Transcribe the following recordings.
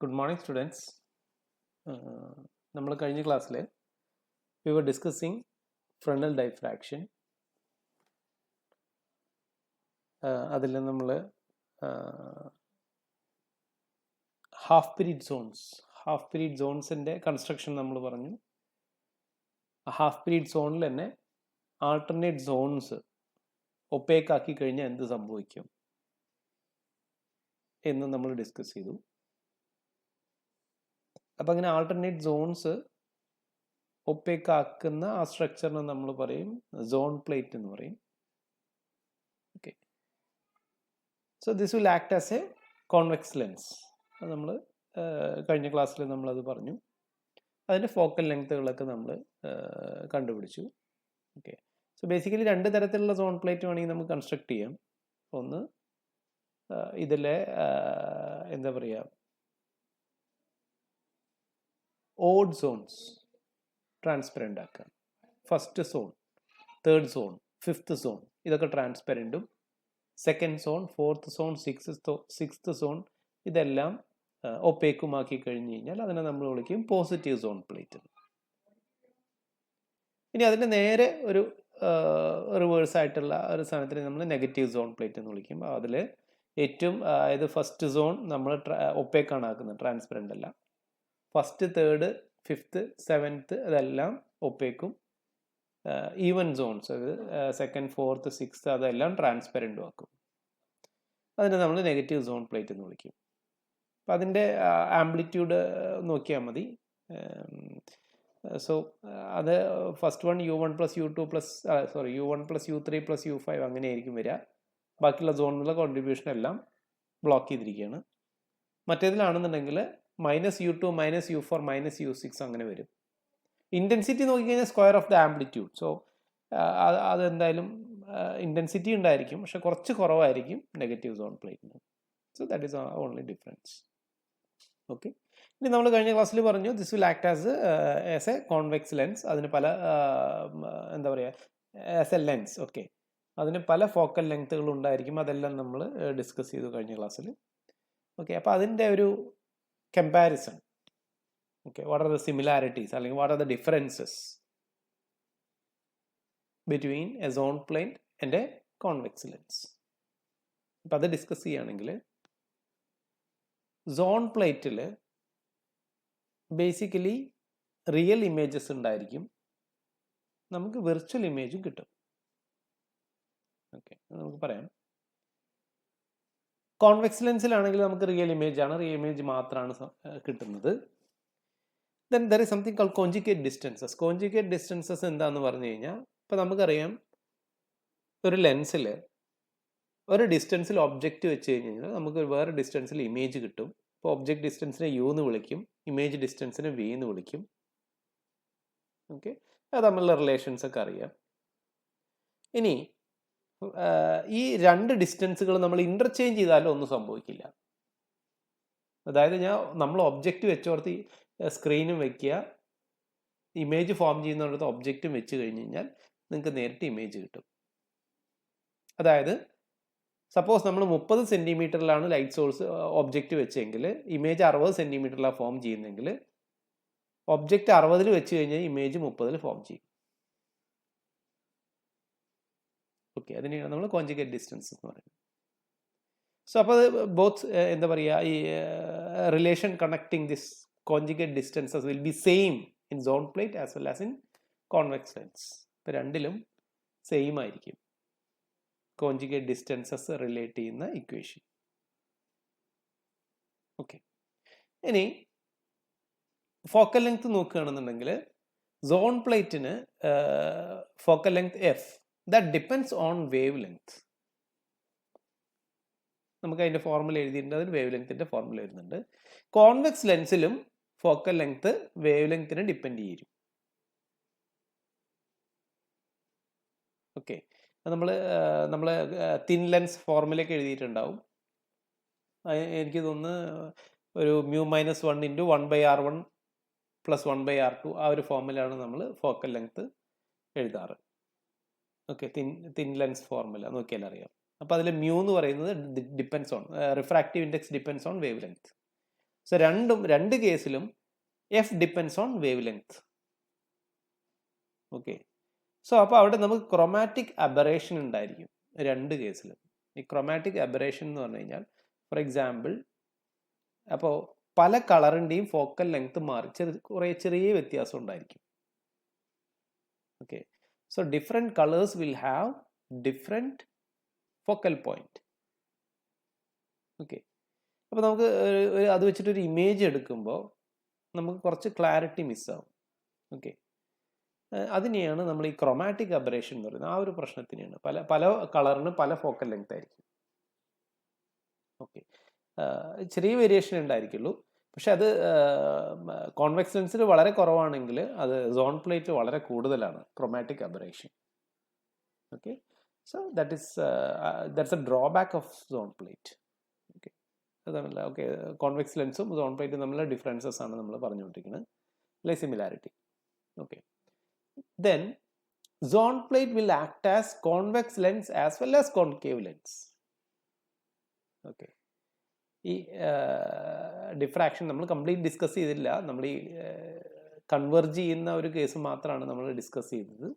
Good morning, students. നമ്മൾ കഴിഞ്ഞ ക്ലാസ്സിൽ we were discussing Fresnel diffraction. അതിൽ നമ്മൾ ഹാഫ് പീരീഡ് സോൺസിൻ്റെ കൺസ്ട്രക്ഷൻ നമ്മൾ പറഞ്ഞു. ഹാഫ് പീരീഡ് സോണിൽ തന്നെ ആൾട്ടർനേറ്റ് സോൺസ് ഒപ്പേക്ക് ആക്കി കഴിഞ്ഞാൽ എന്ത് സംഭവിക്കും എന്ന് നമ്മൾ ഡിസ്കസ് ചെയ്തു. അപ്പം അങ്ങനെ ആൾട്ടർനേറ്റ് സോൺസ് ഒപ്പേക്ക് ആക്കുന്ന ആ സ്ട്രക്ചറിനെ നമ്മൾ പറയും സോൺ പ്ലേറ്റ് എന്ന് പറയും. Okay, so this will act as A convex lens. അത് നമ്മൾ കഴിഞ്ഞ ക്ലാസ്സിൽ നമ്മളത് പറഞ്ഞു. അതിൻ്റെ ഫോക്കൽ ലെങ്ത്തുകളൊക്കെ നമ്മൾ കണ്ടുപിടിച്ചു. ഓക്കെ, സോ ബേസിക്കലി രണ്ട് തരത്തിലുള്ള സോൺ പ്ലേറ്റ് വേണമെങ്കിൽ നമുക്ക് കൺസ്ട്രക്ട് ചെയ്യാം. ഒന്ന് ഇതിലെ എന്താ പറയുക, ഓഡ് സോൺസ് ട്രാൻസ്പെറൻ്റ് ആക്കുക. First zone, third zone, fifth zone ഇതൊക്കെ ട്രാൻസ്പെറൻറ്റും, second zone, fourth zone, sixth zone ഇതെല്ലാം ഒപ്പേക്കുമാക്കി കഴിഞ്ഞ് കഴിഞ്ഞാൽ അതിനെ നമ്മൾ വിളിക്കും പോസിറ്റീവ് സോൺ പ്ലേറ്റ്. ഇനി അതിൻ്റെ നേരെ ഒരു റിവേഴ്സ് ആയിട്ടുള്ള ഒരു സാധനത്തിന് നമ്മൾ നെഗറ്റീവ് സോൺ പ്ലേറ്റ് എന്ന് വിളിക്കും. അതിൽ ഏറ്റവും അതായത് ഫസ്റ്റ് സോൺ നമ്മൾ ഒപ്പേക്കാണ് ആക്കുന്നത്, ട്രാൻസ്പെറൻ്റ് അല്ല. ഫസ്റ്റ്, തേർഡ്, ഫിഫ്ത്ത്, സെവൻത്ത് അതെല്ലാം ഒപ്പേക്കും. ഈവൻ സോൺസ് അത് സെക്കൻഡ്, ഫോർത്ത്, സിക്സ്ത്ത് അതെല്ലാം ട്രാൻസ്പെറൻറ്റും ആക്കും. അതിനെ നമ്മൾ നെഗറ്റീവ് സോൺ പ്ലേറ്റ് എന്ന് വിളിക്കും. അപ്പം അതിൻ്റെ ആംപ്ലിറ്റ്യൂഡ് നോക്കിയാൽ മതി. സോ അത് first one U1 + U2 + U1 + U3 + U5 അങ്ങനെയായിരിക്കും വരിക. ബാക്കിയുള്ള സോണിലുള്ള കോൺട്രിബ്യൂഷൻ എല്ലാം ബ്ലോക്ക് ചെയ്തിരിക്കുകയാണ്. മറ്റേതിലാണെന്നുണ്ടെങ്കിൽ -U2, -U4, -U6 അങ്ങനെ വരും. ഇൻറ്റൻസിറ്റി നോക്കിക്കഴിഞ്ഞാൽ square of the amplitude. So അതെന്തായാലും ഇൻറ്റൻസിറ്റി ഉണ്ടായിരിക്കും, പക്ഷെ കുറച്ച് കുറവായിരിക്കും നെഗറ്റീവ് സോൺ പ്ലേറ്റിന്. So that is only difference. Okay, ഇനി നമ്മൾ കഴിഞ്ഞ ക്ലാസ്സിൽ പറഞ്ഞു this will act as A convex lens. അതിന് പല എന്താ പറയുക, ആസ് എ ലെൻസ്. ഓക്കെ, അതിന് പല ഫോക്കൽ ലെങ്ത്തുകൾ ഉണ്ടായിരിക്കും. അതെല്ലാം നമ്മൾ ഡിസ്കസ് ചെയ്തു കഴിഞ്ഞ ക്ലാസ്സിൽ. ഓക്കെ, അപ്പോൾ അതിൻ്റെ ഒരു comparison. Okay, what are the similarities അല്ലെങ്കിൽ what are the differences between a zone plate and a convex lens. അപ്പം അത് ഡിസ്കസ് ചെയ്യുകയാണെങ്കിൽ സോൺ പ്ലേറ്റിൽ ബേസിക്കലി റിയൽ ഇമേജസ് ഉണ്ടായിരിക്കും, നമുക്ക് വിർച്വൽ ഇമേജും കിട്ടും. ഓക്കെ, നമുക്ക് പറയാം. കോൺവെക്സ് ലെൻസിലാണെങ്കിൽ നമുക്ക് റിയൽ ഇമേജ് മാത്രമാണ് കിട്ടുന്നത്. Then there is something called conjugate distances. Conjugate distances എന്താണെന്ന് പറഞ്ഞു കഴിഞ്ഞാൽ, ഇപ്പോൾ നമുക്കറിയാം ഒരു ലെൻസിൽ ഒരു ഡിസ്റ്റൻസിൽ ഒബ്ജക്റ്റ് വെച്ച് കഴിഞ്ഞ് കഴിഞ്ഞാൽ നമുക്ക് വേറെ ഡിസ്റ്റൻസിൽ ഇമേജ് കിട്ടും. ഇപ്പോൾ ഒബ്ജക്റ്റ് ഡിസ്റ്റൻസിനെ U എന്ന് വിളിക്കും, ഇമേജ് ഡിസ്റ്റൻസിനെ V എന്ന് വിളിക്കും. ഓക്കെ, അത് തമ്മിലുള്ള റിലേഷൻസ് ഒക്കെ അറിയാം. ഇനി ഈ രണ്ട് ഡിസ്റ്റൻസുകൾ നമ്മൾ ഇൻ്റർചേഞ്ച് ചെയ്താലും ഒന്നും സംഭവിക്കില്ല. അതായത് നമ്മൾ ഒബ്ജക്റ്റ് വെച്ചോർത്ത് സ്ക്രീനും വെക്കുക, ഇമേജ് ഫോം ചെയ്യുന്നിടത്ത് ഒബ്ജക്റ്റും വെച്ച് കഴിഞ്ഞ് കഴിഞ്ഞാൽ നിങ്ങൾക്ക് നേരിട്ട് ഇമേജ് കിട്ടും. അതായത് സപ്പോസ് നമ്മൾ 30 സെൻറ്റിമീറ്ററിലാണ് ലൈറ്റ് സോഴ്സ് ഒബ്ജക്റ്റ് വെച്ചെങ്കിൽ ഇമേജ് 60 സെൻറ്റിമീറ്ററിലാണ് ഫോം ചെയ്യുന്നതെങ്കിൽ ഒബ്ജക്റ്റ് 60 വെച്ച് കഴിഞ്ഞാൽ ഇമേജ് 30 ഫോം ചെയ്യും. ഓക്കെ, അതിനെയാണ് നമ്മൾ കോഞ്ചുഗേറ്റ് ഡിസ്റ്റൻസ് എന്ന് പറയുന്നത്. സോ അപ്പോൾ ബോത്ത് എന്താ പറയുക, ഈ relation connecting this conjugate distances will be same in zone plate as well as in convex lens. ഇപ്പോൾ രണ്ടിലും സെയിം ആയിരിക്കും കോഞ്ചുഗേറ്റ് ഡിസ്റ്റൻസസ് റിലേറ്റ് ചെയ്യുന്ന ഇക്വേഷൻ. ഓക്കെ, ഇനി ഫോക്കൽ ലെങ്ത് നോക്കുകയാണെന്നുണ്ടെങ്കിൽ സോൺ പ്ലേറ്റിന് focal length F that depends on wave length. നമുക്ക് അതിൻ്റെ formula എഴുതിയിട്ടുണ്ട്, അതിന് വേവ് ലെങ്ത്തിൻ്റെ ഫോർമുല വരുന്നുണ്ട്. കോൺവെക്സ് ലെൻസിലും ഫോക്കൽ ലെങ്ത് വേവ് ലെങ്ത്തിനെ ഡിപ്പെൻഡ് ചെയ്യും. ഓക്കെ, നമ്മൾ തിൻ ലെൻസ് ഫോർമുലയൊക്കെ എഴുതിയിട്ടുണ്ടാവും. എനിക്ക് തോന്നുന്നു ഒരു μ-1 × 1/r1 + 1/r2 ആ ഒരു ഫോർമുലയാണ് നമ്മൾ ഫോക്കൽ ലെങ്ത് എഴുതാറ്. ഓക്കെ, തിൻ ലെൻസ് ഫോർമുല നോക്കിയാൽ അറിയാം. അപ്പോൾ അതിൽ μ എന്ന് പറയുന്നത് depends on refractive index depends on wave length. So രണ്ട് കേസിലും F depends on wave length. Okay, so അപ്പോൾ അവിടെ നമുക്ക് ക്രൊമാറ്റിക് അബറേഷൻ ഉണ്ടായിരിക്കും രണ്ട് കേസിലും. ഈ ക്രൊമാറ്റിക് അബറേഷൻ എന്ന് പറഞ്ഞു കഴിഞ്ഞാൽ, ഫോർ എക്സാമ്പിൾ, അപ്പോൾ പല കളറിൻ്റെയും ഫോക്കൽ ലെങ്ത് മാറി കുറേ ചെറിയ വ്യത്യാസം ഉണ്ടായിരിക്കും. Okay, so different colours will have different focal point. Okay, അപ്പോൾ നമുക്ക് അത് വെച്ചിട്ടൊരു ഇമേജ് എടുക്കുമ്പോൾ നമുക്ക് കുറച്ച് ക്ലാരിറ്റി മിസ്സാവും. ഓക്കെ, അതിനെയാണ് നമ്മൾ ഈ ക്രൊമാറ്റിക് അബറേഷൻ എന്ന് പറയുന്നത്. ആ ഒരു പ്രശ്നത്തിനെയാണ്. പല കളറിന് പല ഫോക്കൽ ലെങ്ത് ആയിരിക്കും. ഓക്കെ, ചെറിയ വേരിയേഷൻ ഉണ്ടായിരിക്കുള്ളൂ. പക്ഷെ അത് കോൺവെക്സ് ലെൻസിൽ വളരെ കുറവാണെങ്കിൽ അത് സോൺ പ്ലേറ്റ് വളരെ കൂടുതലാണ് chromatic aberration. Okay, so that's A drawback of zone plate. Okay, അതാണല്ലോ. ഓക്കെ, കോൺവെക്സ് ലെൻസും സോൺ പ്ലേറ്റും തമ്മിലുള്ള ഡിഫറൻസസ് ആണ് നമ്മൾ പറഞ്ഞുകൊണ്ടിരിക്കുന്നത്, അല്ലെ similarity. Okay, then zone plate will act as convex lens as well as concave lens. Okay, ഈ diffraction നമ്മൾ complete discuss ചെയ്തില്ല. നമ്മൾ ഈ കൺവെർജ് ചെയ്യുന്ന ഒരു കേസ് മാത്രമാണ് നമ്മൾ ഡിസ്കസ് ചെയ്തത്.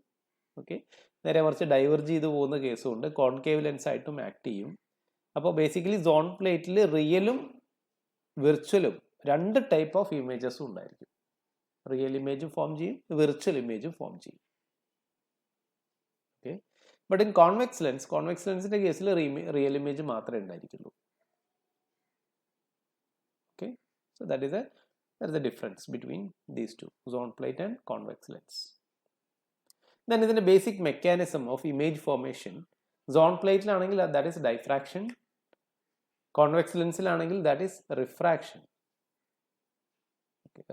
ഓക്കെ, നേരെ മറിച്ച് ഡൈവേർജ് ചെയ്ത് പോകുന്ന കേസും ഉണ്ട്, കോൺകേവ് ലെൻസ് ആയിട്ടും ആക്ട് ചെയ്യും. അപ്പോൾ ബേസിക്കലി സോൺ പ്ലേറ്റിൽ റിയലും വിർച്വലും രണ്ട് ടൈപ്പ് ഓഫ് ഇമേജസും ഉണ്ടായിരിക്കും. റിയൽ ഇമേജും ഫോം ചെയ്യും, വിർച്വൽ ഇമേജും ഫോം ചെയ്യും. ഓക്കെ, ബട്ട് ഇൻ കോൺവെക്സ് ലെൻസിന്റെ കേസിൽ റിയൽ ഇമേജ് മാത്രമേ ഉണ്ടായിരിക്കുള്ളൂ. Okay, so that is a difference between these two, zone plate and convex lens. Then ഇതിന്റെ basic mechanism of image formation, zone പ്ലേറ്റിലാണെങ്കിൽ ദാറ്റ് ഈസ് ഡൈഫ്രാക്ഷൻ, കോൺവെക്സ് ലെൻസിലാണെങ്കിൽ that is refraction.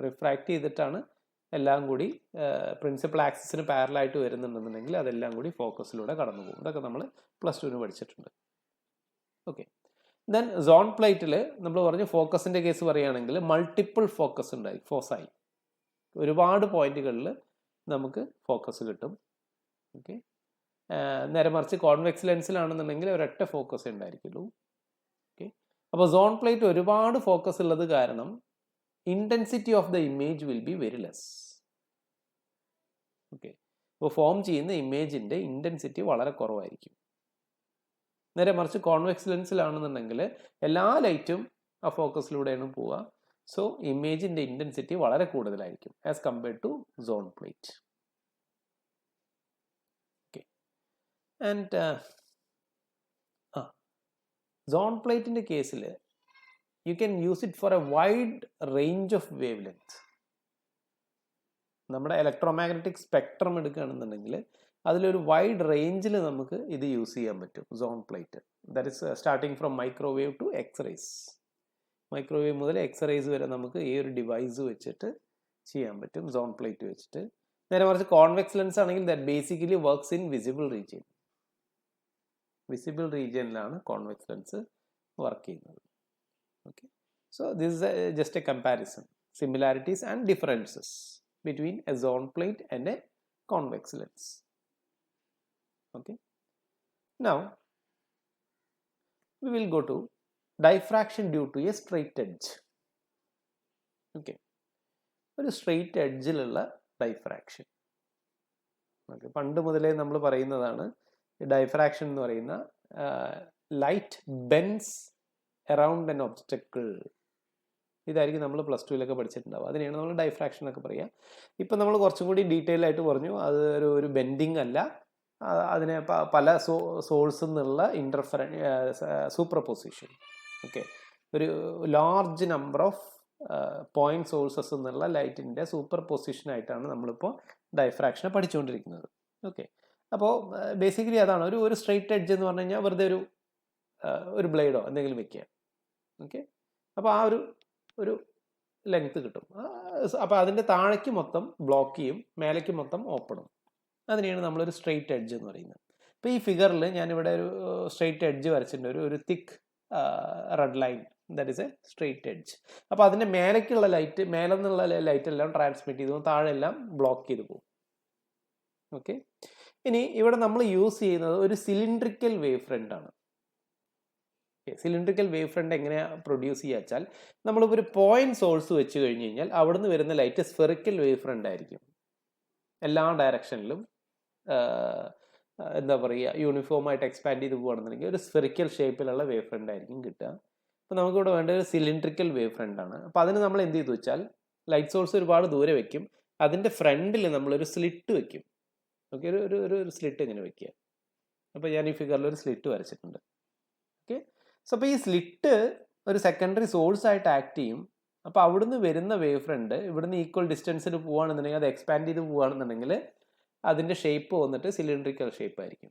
Refract ചെയ്തിട്ടാണ് എല്ലാം കൂടി principal ആക്സിസിന് പാരലായിട്ട് വരുന്നുണ്ടെന്നുണ്ടെങ്കിൽ അതെല്ലാം കൂടി ഫോക്കസിലൂടെ കടന്നു പോകും. ഇതൊക്കെ നമ്മൾ +2 പഠിച്ചിട്ടുണ്ട്. ഓക്കെ, ദെൻ സോൺ പ്ലേറ്റിൽ നമ്മൾ പറഞ്ഞു ഫോക്കസിൻ്റെ കേസ് പറയുകയാണെങ്കിൽ മൾട്ടിപ്പിൾ ഫോക്കസ് ഉണ്ടായി, ഫോസായി ഒരുപാട് പോയിന്റുകളിൽ നമുക്ക് ഫോക്കസ് കിട്ടും. ഓക്കെ, നേരെ മറിച്ച് കോൺവെക്സ് ലെൻസിലാണെന്നുണ്ടെങ്കിൽ ഒരൊറ്റ ഫോക്കസ് ഉണ്ടായിരിക്കുള്ളൂ. ഓക്കെ, അപ്പോൾ സോൺ പ്ലേറ്റ് ഒരുപാട് ഫോക്കസ് ഉള്ളത് കാരണം intensity of the image will be very less. Okay, അപ്പോൾ ഫോം ചെയ്യുന്ന ഇമേജിൻ്റെ ഇൻറ്റൻസിറ്റി വളരെ കുറവായിരിക്കും. നേരെ മറിച്ച് കോൺവെക്സ് ലെൻസിലാണെന്നുണ്ടെങ്കിൽ എല്ലാ ലൈറ്റും ആ ഫോക്കസിലൂടെയാണ് പോവുക. സോ ഇമേജിൻ്റെ ഇൻറ്റൻസിറ്റി വളരെ കൂടുതലായിരിക്കും as compared to zone plate. Okay, and zone പ്ലേറ്റിൻ്റെ കേസിൽ you can use it for a wide range of wavelength. നമ്മുടെ ഇലക്ട്രോമാഗ്നറ്റിക് സ്പെക്ട്രം എടുക്കുകയാണെന്നുണ്ടെങ്കിൽ അതിലൊരു വൈഡ് റേഞ്ചിൽ നമുക്ക് ഇത് യൂസ് ചെയ്യാൻ പറ്റും zone plate. That is starting from microwave to x-rays. Microwave മുതൽ എക്സ്റേസ് വരെ നമുക്ക് ഈ ഒരു ഡിവൈസ് വെച്ചിട്ട് ചെയ്യാൻ പറ്റും സോൺ പ്ലേറ്റ് വെച്ചിട്ട്. നേരെ മറിച്ച് കോൺവെക്സ് ലെൻസ് ആണെങ്കിൽ that basically works in visible region. Visible റീജിയനിലാണ് കോൺവെക്സ് ലെൻസ് വർക്ക് ചെയ്യുന്നത്. Okay, so this is just a comparison, similarities and differences between a zone plate and a convex lens. Okay, now we will go to diffraction due to a straight edge. Okay, ഒരു straight എഡ്ജിലുള്ള diffraction. Okay, പണ്ട് മുതലേ നമ്മൾ പറയുന്നതാണ് diffraction എന്ന് പറയുന്ന light Benz around an obstacle. ഇതായിരിക്കും നമ്മൾ +2 പഠിച്ചിട്ടുണ്ടാവും. അതിനെയാണ് നമ്മൾ ഡൈഫ്രാക്ഷൻ എന്നൊക്കെ പറയുക. ഇപ്പം നമ്മൾ കുറച്ചും കൂടി ഡീറ്റെയിൽ ആയിട്ട് പറഞ്ഞു, അത് ഒരു ബെൻഡിങ് അല്ല, അതിനെ പല സോഴ്സിൽ നിന്നുള്ള സൂപ്പർപൊസിഷൻ. ഓക്കെ, ഒരു large number of point sources എന്നുള്ള ലൈറ്റിൻ്റെ സൂപ്പർ പൊസിഷനായിട്ടാണ് നമ്മളിപ്പോൾ ഡൈഫ്രാക്ഷനെ പഠിച്ചുകൊണ്ടിരിക്കുന്നത്. ഓക്കെ, അപ്പോൾ ബേസിക്കലി അതാണ് ഒരു സ്ട്രെയിറ്റ് എഡ്ജ് എന്ന് പറഞ്ഞു കഴിഞ്ഞാൽ വെറുതെ ഒരു ബ്ലേഡോ എന്തെങ്കിലും വെക്കുക. ഓക്കെ, അപ്പോൾ ആ ഒരു ലെങ്ത് കിട്ടും. അപ്പോൾ അതിൻ്റെ താഴേക്ക് മൊത്തം ബ്ലോക്ക് ചെയ്യും, മേലേക്ക് മൊത്തം ഓപ്പണും. അതിനെയാണ് നമ്മളൊരു സ്ട്രെയിറ്റ് എഡ്ജ് എന്ന് പറയുന്നത്. അപ്പോൾ ഈ ഫിഗറിൽ ഞാനിവിടെ ഒരു സ്ട്രെയിറ്റ് എഡ്ജ് വരച്ചിട്ടുണ്ട്, ഒരു thick red line, that is a straight edge. അപ്പോൾ അതിൻ്റെ മേലേക്കുള്ള ലൈറ്റ്, മേലെ നിന്നുള്ള ലൈറ്റ് എല്ലാം ട്രാൻസ്മിറ്റ് ചെയ്തു, താഴെ എല്ലാം ബ്ലോക്ക് ചെയ്ത് പോകും. ഓക്കെ, ഇനി ഇവിടെ നമ്മൾ യൂസ് ചെയ്യുന്നത് ഒരു സിലിണ്ട്രിക്കൽ വേവ് ഫ്രണ്ട് ആണ്. സിലിണ്ടറിക്കൽ വേവ് ഫ്രണ്ട് എങ്ങനെയാണ് പ്രൊഡ്യൂസ് ചെയ്യുക വെച്ചാൽ നമ്മളിപ്പോൾ ഒരു പോയിന്റ് സോഴ്സ് വെച്ച് കഴിഞ്ഞ് കഴിഞ്ഞാൽ അവിടുന്ന് വരുന്ന ലൈറ്റ് സ്ഫെറിക്കൽ വേവ് ഫ്രണ്ട് ആയിരിക്കും. എല്ലാ ഡയറക്ഷനിലും എന്താ പറയുക യൂണിഫോമായിട്ട് എക്സ്പാൻഡ് ചെയ്ത് പോകുകയാണെന്നുണ്ടെങ്കിൽ ഒരു സ്ഫെറിക്കൽ ഷേപ്പിലുള്ള വേവ് ഫ്രണ്ട് ആയിരിക്കും കിട്ടുക. അപ്പോൾ നമുക്കിവിടെ വേണ്ട ഒരു സിലിണ്ടറിക്കൽ വേവ് ഫ്രണ്ടാണ്. അപ്പോൾ അതിന് നമ്മൾ എന്ത് ചെയ്തു വെച്ചാൽ ലൈറ്റ് സോഴ്സ് ഒരുപാട് ദൂരെ വെക്കും, അതിൻ്റെ ഫ്രണ്ടിൽ നമ്മളൊരു സ്ലിറ്റ് വെക്കും. ഓക്കെ, ഒരു സ്ലിറ്റ് ഇങ്ങനെ വെക്കുക. അപ്പോൾ ഞാൻ ഈ ഫിഗറിൽ ഒരു സ്ലിറ്റ് വരച്ചിട്ടുണ്ട്. ഓക്കെ, സോ അപ്പോൾ ഈ സ്ലിറ്റ് ഒരു സെക്കൻഡറി സോഴ്സ് ആയിട്ട് ആക്ട് ചെയ്യും. അപ്പോൾ അവിടുന്ന് വരുന്ന വേവ് ഫ്രണ്ട് ഇവിടുന്ന് ഈക്വൽ ഡിസ്റ്റൻസിൽ പോവുകയാണെന്നുണ്ടെങ്കിൽ അത് എക്സ്പാൻഡ് ചെയ്ത് പോവുകയാണെന്നുണ്ടെങ്കിൽ അതിൻ്റെ ഷേപ്പ് വന്നിട്ട് സിലിണ്ടറിക്കൽ ഷേപ്പ് ആയിരിക്കും.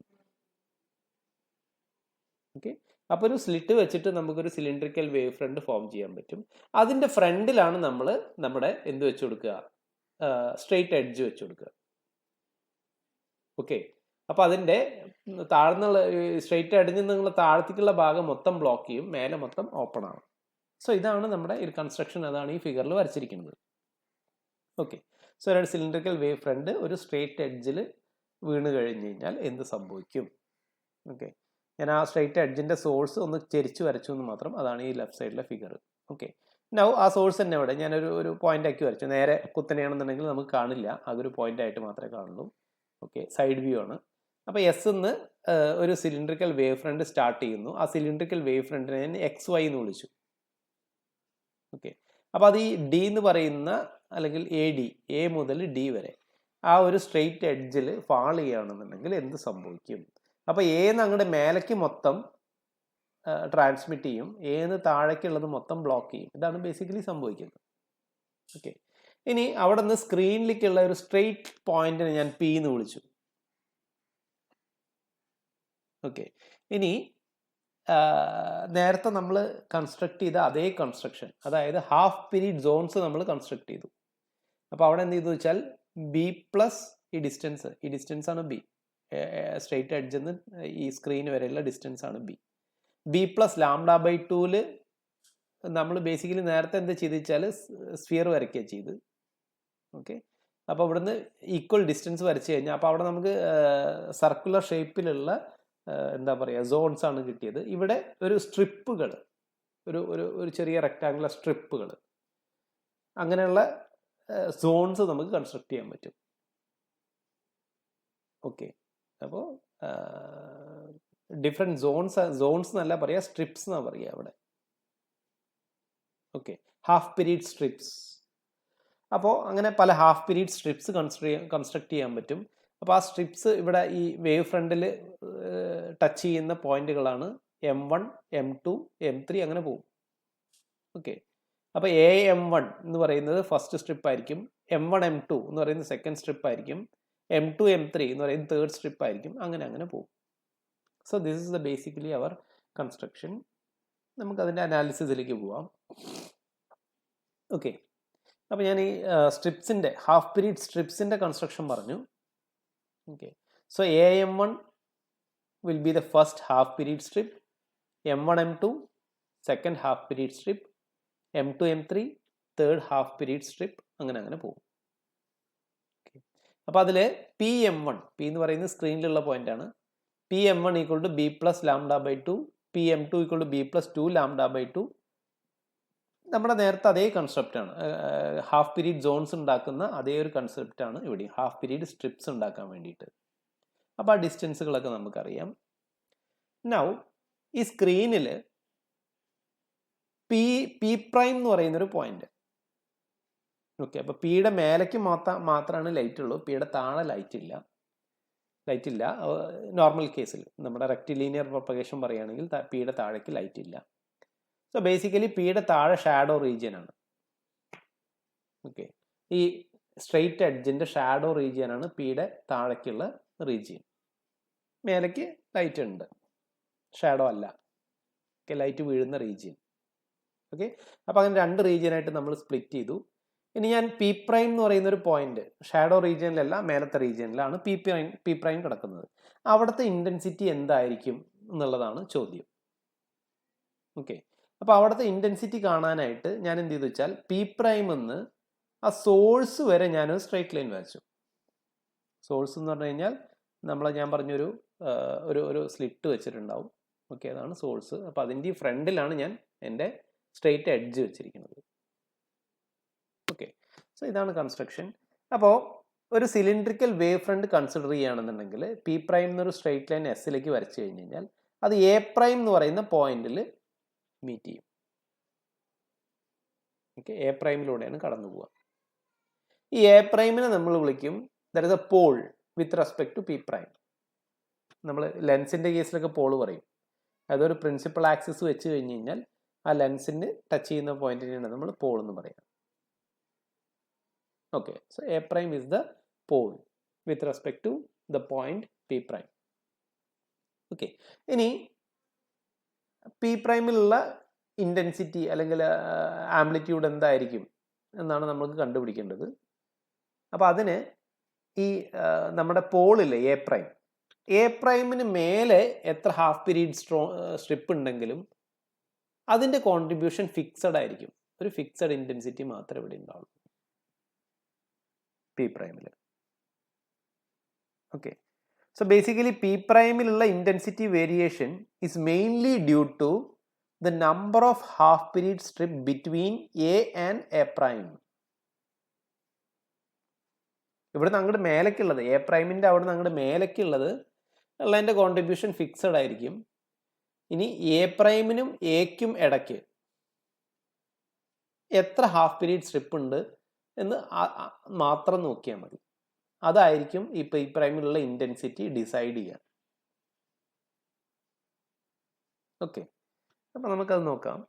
ഓക്കെ, അപ്പോൾ ഒരു സ്ലിറ്റ് വെച്ചിട്ട് നമുക്കൊരു സിലിണ്ടറിക്കൽ വേവ് ഫ്രണ്ട് ഫോം ചെയ്യാൻ പറ്റും. അതിൻ്റെ ഫ്രണ്ടിലാണ് നമ്മൾ നമ്മുടെ എന്ത് വെച്ച് കൊടുക്കുക, സ്ട്രെയിറ്റ് എഡ്ജ് വെച്ച് കൊടുക്കുക. ഓക്കെ, അപ്പോൾ അതിൻ്റെ താഴ്ന്നുള്ള സ്ട്രെയിറ്റ് എഡ്ജിൽ നിന്നുള്ള താഴത്തേക്കുള്ള ഭാഗം മൊത്തം ബ്ലോക്ക് ചെയ്യും, മേലെ മൊത്തം ഓപ്പൺ ആണ്. സോ ഇതാണ് നമ്മുടെ ഒരു കൺസ്ട്രക്ഷൻ, അതാണ് ഈ ഫിഗറിൽ വരച്ചിരിക്കുന്നത്. ഓക്കെ, സോ ഒരു സിലിണ്ടറിക്കൽ വേവ് ഫ്രണ്ട് ഒരു സ്ട്രെയിറ്റ് എഡ്ജിൽ വീണ് കഴിഞ്ഞ് കഴിഞ്ഞാൽ എന്ത് സംഭവിക്കും? ഓക്കെ, ഞാൻ ആ സ്ട്രെയിറ്റ് എഡ്ജിൻ്റെ സോഴ്സ് ഒന്ന് ചെരിച്ച് വരച്ചു എന്ന് മാത്രം, അതാണ് ഈ ലെഫ്റ്റ് സൈഡിലെ ഫിഗർ. ഓക്കെ, നൗ ആ സോഴ്സ് തന്നെ ഇവിടെ ഞാനൊരു പോയിന്റ് ആക്കി വരച്ചു. നേരെ കുത്തനെയാണെന്നുണ്ടെങ്കിൽ നമുക്ക് കാണില്ല, അതൊരു പോയിന്റ് ആയിട്ട് മാത്രമേ കാണുള്ളൂ. ഓക്കെ, സൈഡ് വ്യൂ ആണ്. അപ്പോൾ എസ് എന്ന് ഒരു സിലിണ്ടറിക്കൽ വേവ് ഫ്രണ്ട് സ്റ്റാർട്ട് ചെയ്യുന്നു. ആ സിലിണ്ടറിക്കൽ വേവ് ഫ്രണ്ടിനെ ഞാൻ XY എന്ന് വിളിച്ചു. ഓക്കെ, അപ്പോൾ അത് ഈ ഡി എന്ന് പറയുന്ന അല്ലെങ്കിൽ എ മുതൽ ഡി വരെ ആ ഒരു സ്ട്രെയിറ്റ് എഡ്ജിൽ ഫാൾ ചെയ്യുകയാണെന്നുണ്ടെങ്കിൽ എന്ത് സംഭവിക്കും? അപ്പോൾ എന്ന് അങ്ങോട്ട് മേലേക്ക് മൊത്തം ട്രാൻസ്മിറ്റ് ചെയ്യും, എന്ന് താഴേക്കുള്ളത് മൊത്തം ബ്ലോക്ക് ചെയ്യും. ഇതാണ് ബേസിക്കലി സംഭവിക്കുന്നത്. ഓക്കെ, ഇനി അവിടെ നിന്ന് സ്ക്രീനിലേക്കുള്ള ഒരു സ്ട്രെയിറ്റ് പോയിന്റിനെ ഞാൻ പി എന്ന് വിളിച്ചു. ഓക്കെ, ഇനി നേരത്തെ നമ്മൾ കൺസ്ട്രക്ട് ചെയ്ത അതേ കൺസ്ട്രക്ഷൻ, അതായത് ഹാഫ് പീരീഡ് സോൺസ് നമ്മൾ കൺസ്ട്രക്ട് ചെയ്തു. അപ്പോൾ അവിടെ എന്ത് ചെയ്തു വെച്ചാൽ ബി പ്ലസ് ഈ ഡിസ്റ്റൻസ് ആണ് ബി, സ്ട്രെയിറ്റ് എഡ്ജിൽ നിന്ന് ഈ സ്ക്രീൻ വരെയുള്ള ഡിസ്റ്റൻസ് ആണ് ബി പ്ലസ് λ/2 നമ്മൾ ബേസിക്കലി നേരത്തെ എന്താ ചെയ്ത് വെച്ചാൽ സ്ഫിയർ വരയ്ക്കുക ചെയ്ത്. ഓക്കെ, അപ്പോൾ ഇവിടുന്ന് ഈക്വൽ ഡിസ്റ്റൻസ് വരച്ച് കഴിഞ്ഞാൽ അപ്പോൾ അവിടെ നമുക്ക് സർക്കുലർ ഷേപ്പിലുള്ള എന്താ പറയുക സോൺസ് ആണ് കിട്ടിയത്. ഇവിടെ ഒരു സ്ട്രിപ്പുകൾ, ഒരു ചെറിയ റെക്ടാങ്കുലർ സ്ട്രിപ്പുകൾ, അങ്ങനെയുള്ള സോൺസ് നമുക്ക് കൺസ്ട്രക്ട് ചെയ്യാൻ പറ്റും. ഓക്കെ, അപ്പോൾ ഡിഫറെൻറ്റ് സോൺസ് എന്നല്ല പറയുക, സ്ട്രിപ്സ് എന്നാണ് പറയുക അവിടെ. Okay, half period strips. അപ്പോൾ അങ്ങനെ പല ഹാഫ് പീരീഡ് സ്ട്രിപ്സ് കൺസ്ട്രക്ട് ചെയ്യാൻ പറ്റും. അപ്പോൾ ആ സ്ട്രിപ്സ് ഇവിടെ ഈ വേവ് ഫ്രണ്ടിൽ ടച്ച് ചെയ്യുന്ന പോയിന്റുകളാണ് M1, M2, M3 അങ്ങനെ പോകും. ഓക്കെ, അപ്പോൾ AM1 എന്ന് പറയുന്നത് ഫസ്റ്റ് സ്ട്രിപ്പ് ആയിരിക്കും, M1, M2 എന്ന് പറയുന്നത് സെക്കൻഡ് സ്ട്രിപ്പ് ആയിരിക്കും, M2, M3 എന്ന് പറയുന്നത് തേർഡ് സ്ട്രിപ്പ് ആയിരിക്കും, അങ്ങനെ പോകും. So this is the basically our construction. നമുക്കതിൻ്റെ അനാലിസിസിലേക്ക് പോവാം. ഓക്കെ, അപ്പോൾ ഞാൻ ഈ സ്ട്രിപ്സിൻ്റെ ഹാഫ് പീരീഡ് സ്ട്രിപ്സിൻ്റെ കൺസ്ട്രക്ഷൻ പറഞ്ഞു. Okay, so AM1 will be the first half period strip, M1, M2 second half period strip, M2, M3 third half period strip, അങ്ങനെ പോകും. അപ്പോൾ അതിൽ PM1, P എന്ന് പറയുന്നത് സ്ക്രീനിലുള്ള പോയിന്റ് ആണ്. PM1 equal to B plus λ/2, PM2 equal to B plus 2 λ/2. നമ്മുടെ നേരത്തെ അതേ കൺസെപ്റ്റാണ്, ഹാഫ് പീരീഡ് സോൺസ് ഉണ്ടാക്കുന്ന അതേ ഒരു കൺസെപ്റ്റാണ് ഇവിടെ, ഹാഫ് പീരീഡ് സ്ട്രിപ്സ് ഉണ്ടാക്കാൻ വേണ്ടിയിട്ട്. അപ്പോൾ ആ ഡിസ്റ്റൻസുകളൊക്കെ നമുക്കറിയാം. നൗ ഈ സ്ക്രീനിൽ പി പ്രൈം എന്ന് പറയുന്നൊരു പോയിന്റ്. ഓക്കെ, അപ്പോൾ പിയുടെ മേലേക്ക് മാത്രമാണ് ലൈറ്റ് ഉള്ളൂ, പിയുടെ താഴെ ലൈറ്റ് ഇല്ല. നോർമൽ കേസിൽ നമ്മുടെ റെക്റ്റിലീനിയർ പ്രൊപ്പഗേഷൻ പറയുകയാണെങ്കിൽ പിയുടെ താഴേക്ക് ലൈറ്റ് ഇല്ല. സോ ബേസിക്കലി പിയുടെ താഴെ ഷാഡോ റീജിയൻ ആണ്. ഓക്കെ, ഈ സ്ട്രെയിറ്റ് എഡ്ജിൻ്റെ ഷാഡോ റീജിയൻ ആണ് പിയുടെ താഴേക്കുള്ള റീജിയൻ. മേലേക്ക് ലൈറ്റ് ഉണ്ട്, ഷാഡോ അല്ല. ഓക്കെ, ലൈറ്റ് വീഴുന്ന റീജിയൻ. ഓക്കെ, അപ്പോൾ അങ്ങനെ രണ്ട് റീജിയനായിട്ട് നമ്മൾ സ്പ്ലിറ്റ് ചെയ്തു. ഇനി ഞാൻ പി പ്രൈം എന്ന് പറയുന്ന ഒരു പോയിന്റ് ഷാഡോ റീജിയനിലല്ല, മേലത്തെ റീജിയനിലാണ് പി പ്രൈം കിടക്കുന്നത്. അവിടുത്തെ ഇൻറ്റൻസിറ്റി എന്തായിരിക്കും എന്നുള്ളതാണ് ചോദ്യം. ഓക്കെ, അപ്പോൾ അവിടുത്തെ ഇൻറ്റൻസിറ്റി കാണാനായിട്ട് ഞാൻ എന്ത് ചെയ്തു വെച്ചാൽ പി പ്രൈം എന്ന് ആ സോഴ്സ് വരെ ഞാനൊരു സ്ട്രൈറ്റ് ലൈൻ വരച്ചു. സോഴ്സ് എന്ന് പറഞ്ഞു കഴിഞ്ഞാൽ ഞാൻ പറഞ്ഞൊരു ഒരു സ്ലിറ്റ് വെച്ചിട്ടുണ്ടാവും. ഓക്കെ, അതാണ് സോഴ്സ്. അപ്പോൾ അതിൻ്റെ ഫ്രണ്ടിലാണ് ഞാൻ എൻ്റെ സ്ട്രെയിറ്റ് എഡ്ജ് വെച്ചിരിക്കുന്നത്. ഓക്കെ, സോ ഇതാണ് കൺസ്ട്രക്ഷൻ. അപ്പോൾ ഒരു സിലിണ്ട്രിക്കൽ വേവ് ഫ്രണ്ട് കൺസിഡർ ചെയ്യുകയാണെന്നുണ്ടെങ്കിൽ പി പ്രൈം എന്നൊരു സ്ട്രെയിറ്റ് ലൈൻ എസ്സിലേക്ക് വരച്ചു കഴിഞ്ഞ് കഴിഞ്ഞാൽ അത് എ പ്രൈം എന്ന് പറയുന്ന പോയിന്റിൽ മീറ്റ് ചെയ്യും. ഓക്കെ, എ പ്രൈമിലൂടെയാണ് കടന്നു പോവുക. ഈ എ പ്രൈമിനെ നമ്മൾ വിളിക്കും that is a pole with respect to P prime. നമ്മൾ ലെൻസിൻ്റെ കേസിലൊക്കെ പോൾ പറയും. അതൊരു പ്രിൻസിപ്പൽ ആക്സിസ് വെച്ച് കഴിഞ്ഞ് കഴിഞ്ഞാൽ ആ ലെൻസിന് ടച്ച് ചെയ്യുന്ന പോയിന്റിനെയാണ് നമ്മൾ പോൾ എന്ന് പറയുക. Okay, so A prime is the pole with respect to the point P prime. Okay, ഇനി പി പ്രൈമിലുള്ള ഇൻറ്റൻസിറ്റി അല്ലെങ്കിൽ ആംപ്ലിറ്റ്യൂഡ് എന്തായിരിക്കും എന്നാണ് നമുക്ക് കണ്ടുപിടിക്കേണ്ടത്. അപ്പോൾ അതിന് ഈ നമ്മുടെ പോളില്ലേ എ പ്രൈമിന് മേലെ എത്ര ഹാഫ് പീരീഡ് സ്ട്രിപ്പ് ഉണ്ടെങ്കിലും അതിൻ്റെ കോൺട്രിബ്യൂഷൻ ഫിക്സഡ് ആയിരിക്കും. ഒരു ഫിക്സഡ് ഇൻറ്റൻസിറ്റി മാത്രമേ ഇവിടെ ഉണ്ടാവുള്ളൂ പി പ്രൈമിൽ. ഓക്കെ, സോ ബേസിക്കലി പി പ്രൈമിലുള്ള intensity variation is mainly due to the number of half period strip between A and A prime. ഇവിടെ നിന്ന് അങ്ങോട്ട് മേലേക്കുള്ളത് എ പ്രൈമിൻ്റെ അവിടെ നിന്ന് അങ്ങോട്ട് മേലേക്കുള്ളത് ഉള്ളതിൻ്റെ കോൺട്രിബ്യൂഷൻ ഫിക്സഡ് ആയിരിക്കും. ഇനി എ പ്രൈമിനും എക്കും ഇടയ്ക്ക് എത്ര ഹാഫ് പീരീഡ് സ്ട്രിപ്പ് ഉണ്ട് എന്ന് മാത്രം നോക്കിയാൽ മതി. അതായിരിക്കും ഈ പി പ്രൈമിലുള്ള ഇൻറ്റൻസിറ്റി ഡിസൈഡ് ചെയ്യുക. ഓക്കെ, അപ്പം നമുക്കത് നോക്കാം.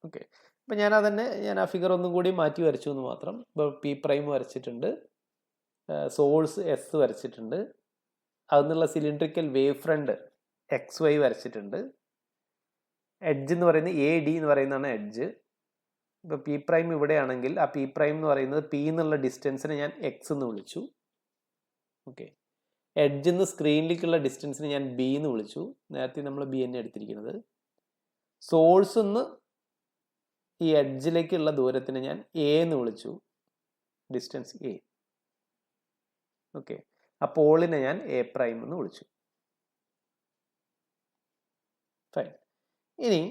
ഓക്കെ, അപ്പം ഞാൻ ആ ഫിഗർ ഒന്നും കൂടി മാറ്റി വരച്ചു എന്ന് മാത്രം. ഇപ്പോൾ പി പ്രൈം വരച്ചിട്ടുണ്ട്, സോഴ്സ് എസ് വരച്ചിട്ടുണ്ട്, അതിനുള്ള cylindrical wave front X Y വരച്ചിട്ടുണ്ട്. എഡ്ജ് എന്ന് പറയുന്നത് എ ഡി എന്ന് പറയുന്നതാണ് എഡ്ജ്. ഇപ്പോൾ പി പ്രൈം ഇവിടെയാണെങ്കിൽ ആ പി പ്രൈം എന്ന് പറയുന്നത് പി എന്നുള്ള ഡിസ്റ്റൻസിനെ ഞാൻ എക്സ് എന്ന് വിളിച്ചു. ഓക്കെ, എഡ്ജ് എന്ന് സ്ക്രീനിലേക്കുള്ള ഡിസ്റ്റൻസിനെ ഞാൻ ബി എന്ന് വിളിച്ചു. നേരത്തെ നമ്മൾ ബി തന്നെ എടുത്തിരിക്കുന്നത്. സോഴ്സ് എന്ന് ഈ എഡ്ജിലേക്കുള്ള ദൂരത്തിന് ഞാൻ എ എന്ന് വിളിച്ചു, ഡിസ്റ്റൻസ് എ. ഓക്കെ, ആ പോളിനെ ഞാൻ എ പ്രൈം എന്ന് വിളിച്ചു. ഫൈൻ. ഇനി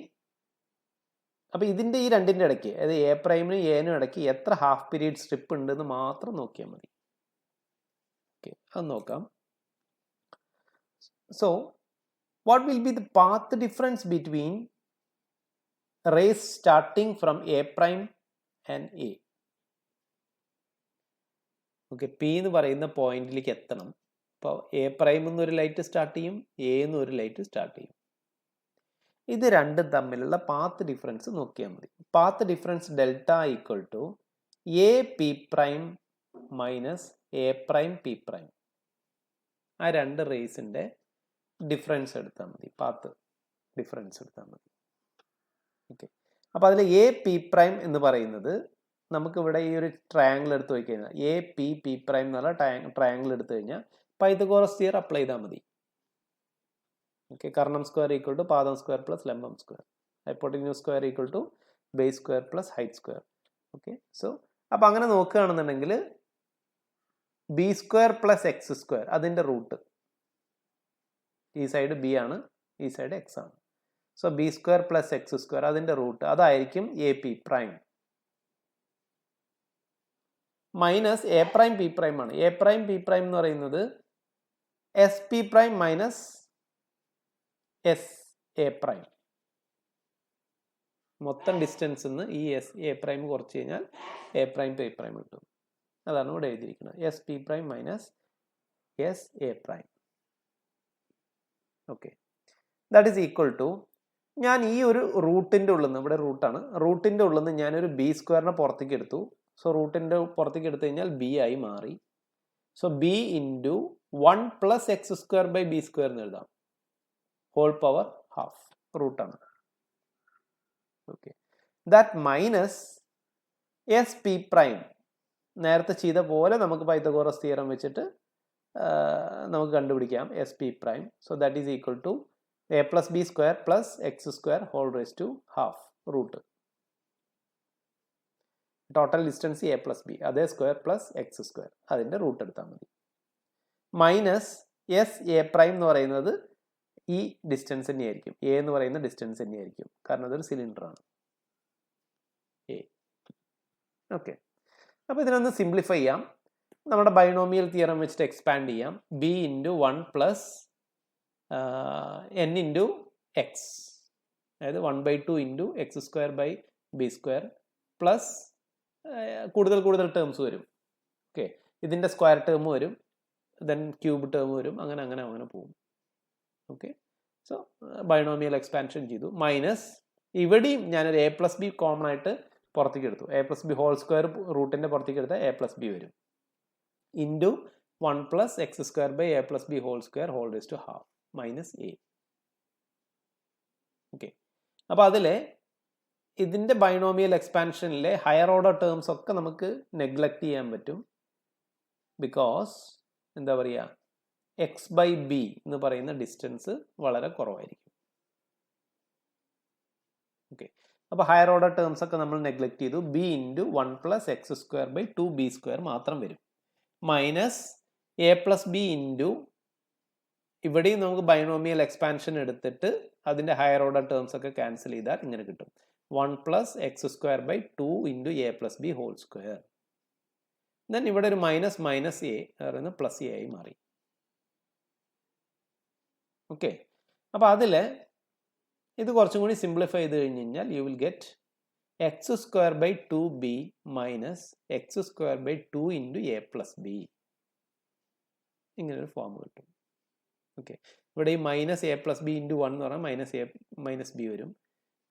അപ്പോൾ ഇതിൻ്റെ ഈ രണ്ടിൻ്റെ ഇടയ്ക്ക്, അതായത് എ പ്രൈമിനും എനും ഇടയ്ക്ക് എത്ര ഹാഫ് പീരീഡ് സ്ട്രിപ്പ് ഉണ്ടെന്ന് മാത്രം നോക്കിയാൽ മതി. ഓക്കെ, അത് നോക്കാം. So what will be the path difference between rays starting from A prime and A? Okay, P എന്ന് പറയുന്ന പോയിന്റിലേക്ക് എത്തണം. അപ്പോൾ എ പ്രൈം എന്നൊരു ലൈറ്റ് സ്റ്റാർട്ട് ചെയ്യും, എ എന്നൊരു ലൈറ്റ് സ്റ്റാർട്ട് ചെയ്യും. ഇത് രണ്ടും തമ്മിലുള്ള പാത്ത് ഡിഫറൻസ് നോക്കിയാൽ മതി. Path difference delta equal to A P prime minus A prime P prime. ആ രണ്ട് റേസിൻ്റെ ഡിഫറൻസ് എടുത്താൽ മതി, പാത്ത് ഡിഫറൻസ് എടുത്താൽ മതി. ഓക്കെ, അപ്പോൾ അതിൽ എ പി പ്രൈം എന്ന് പറയുന്നത് നമുക്കിവിടെ ഈ ഒരു ട്രയാങ്കിൾ എടുത്ത് പോയി കഴിഞ്ഞാൽ എ പി പി പ്രൈം എന്നുള്ള ട്രയാങ്കിൾ എടുത്തു കഴിഞ്ഞാൽ പൈതഗോറസ് തിയറം അപ്ലൈ ചെയ്താൽ മതി. ഓക്കെ, കർണം സ്ക്വയർ ഈക്വൽ ടു പാദം സ്ക്വയർ പ്ലസ് ലംബം square, hypotenuse square equal to base square plus height square. Okay, so അപ്പോൾ അങ്ങനെ നോക്കുകയാണെന്നുണ്ടെങ്കിൽ B square plus X square അതിൻ്റെ റൂട്ട്, ഈ സൈഡ് ബി ആണ്, ഈ സൈഡ് എക്സ് ആണ്. So B square plus X square അതിൻ്റെ റൂട്ട് അതായിരിക്കും A P prime minus A prime P prime ആണ്. എ പ്രൈം പി പ്രൈം എന്ന് പറയുന്നത് S P prime minus S A prime. മൊത്തം ഡിസ്റ്റൻസ് നിന്ന് ഈ എസ് എ പ്രൈം കുറച്ച് കഴിഞ്ഞാൽ എ പ്രൈം പി പ്രൈം കിട്ടും. അതാണ് ഇവിടെ എഴുതിയിരിക്കുന്നത്, S P prime minus S A prime. Okay, that is equal to, ഞാൻ ഈ ഒരു റൂട്ടിൻ്റെ ഉള്ളിൽ നിന്ന്, ഇവിടെ റൂട്ടാണ്, റൂട്ടിൻ്റെ ഉള്ളിൽ നിന്ന് ഞാനൊരു ബി സ്ക്വയറിനെ പുറത്തേക്ക് എടുത്തു. സോ റൂട്ടിൻ്റെ പുറത്തേക്ക് എടുത്തു കഴിഞ്ഞാൽ ബി ആയി മാറി. So B into 1 plus X square by B square എന്ന് എഴുതാം, ഹോൾ പവർ ഹാഫ്, റൂട്ടാണ്. Okay, that minus S P prime. നേരത്തെ ചെയ്ത പോലെ നമുക്ക് പൈതഗോറസ് തിയറം വെച്ചിട്ട് നമുക്ക് കണ്ടുപിടിക്കാം S P prime. So that is equal to A plus B square plus X square whole raise to half, root. Total distance A plus B, അതേ square plus X square അതിൻ്റെ root എടുത്താൽ മതി. Minus S A prime എന്ന് പറയുന്നത് ഈ distance തന്നെയായിരിക്കും. A എന്ന് പറയുന്ന ഡിസ്റ്റൻസ് തന്നെയായിരിക്കും, കാരണം അതൊരു സിലിണ്ടറാണ് എ. ഓക്കെ, അപ്പോൾ ഇതിനൊന്ന് സിംപ്ലിഫൈ ചെയ്യാം. നമ്മുടെ ബൈനോമിയൽ തിയറം വെച്ചിട്ട് എക്സ്പാൻഡ് ചെയ്യാം. B into 1 plus N into X, അതായത് 1/2 into X square by B square plus കൂടുതൽ ടേംസ് വരും. ഓക്കെ, ഇതിൻ്റെ സ്ക്വയർ ടേം വരും, ദെൻ ക്യൂബ് ടേം വരും, അങ്ങനെ പോകും. ഓക്കെ, സോ ബൈനോമിയൽ എക്സ്പാൻഷൻ ചെയ്തു. മൈനസ് ഇവിടെയും ഞാനൊരു എ പ്ലസ് ബി കോമൺ ആയിട്ട് പുറത്തേക്ക് എടുത്തു. A plus B whole square റൂട്ടിൻ്റെ പുറത്തേക്ക് എടുത്താൽ എ പ്ലസ് ബി വരും. Into 1 plus X square by A plus B whole square whole raise to half minus A. Okay, അപ്പോൾ അതിൽ ഇതിൻ്റെ ബൈനോമിയൽ എക്സ്പാൻഷനിലെ ഹയർ ഓർഡർ ടേംസ് ഒക്കെ നമുക്ക് നെഗ്ലക്റ്റ് ചെയ്യാൻ പറ്റും. ബിക്കോസ് എന്താ പറയുക, എക്സ് ബൈ ബി എന്ന് പറയുന്ന ഡിസ്റ്റൻസ് വളരെ കുറവായിരിക്കും. ഓക്കെ, അപ്പോൾ ഹയർ ഓർഡർ ടേംസ് ഒക്കെ നമ്മൾ നെഗ്ലക്റ്റ് ചെയ്തു. B into 1 plus X square by 2b square മാത്രം വരും. Minus A plus B into ഇവിടെയും നമുക്ക് ബൈനോമിയൽ എക്സ്പാൻഷൻ എടുത്തിട്ട് അതിൻ്റെ ഹയർ ഓർഡർ ടേംസ് ഒക്കെ ക്യാൻസൽ ചെയ്താൽ ഇങ്ങനെ കിട്ടും. 1 plus X square by 2 into A plus B whole square. Then ഇവിടെ ഒരു മൈനസ് എ പറയുന്നത് പ്ലസ് എ ആയി മാറി. ഓക്കെ, അപ്പോൾ അതിൽ ഇത് കുറച്ചും കൂടി സിംപ്ലിഫൈ ചെയ്ത് കഴിഞ്ഞ് കഴിഞ്ഞാൽ you will get X square by 2b minus X square by 2 into A plus B. ഇങ്ങനൊരു ഫോം കിട്ടും. ഓക്കെ, ഇവിടെ ഈ minus A plus B into 1 എന്ന് പറഞ്ഞാൽ മൈനസ് ബി വരും.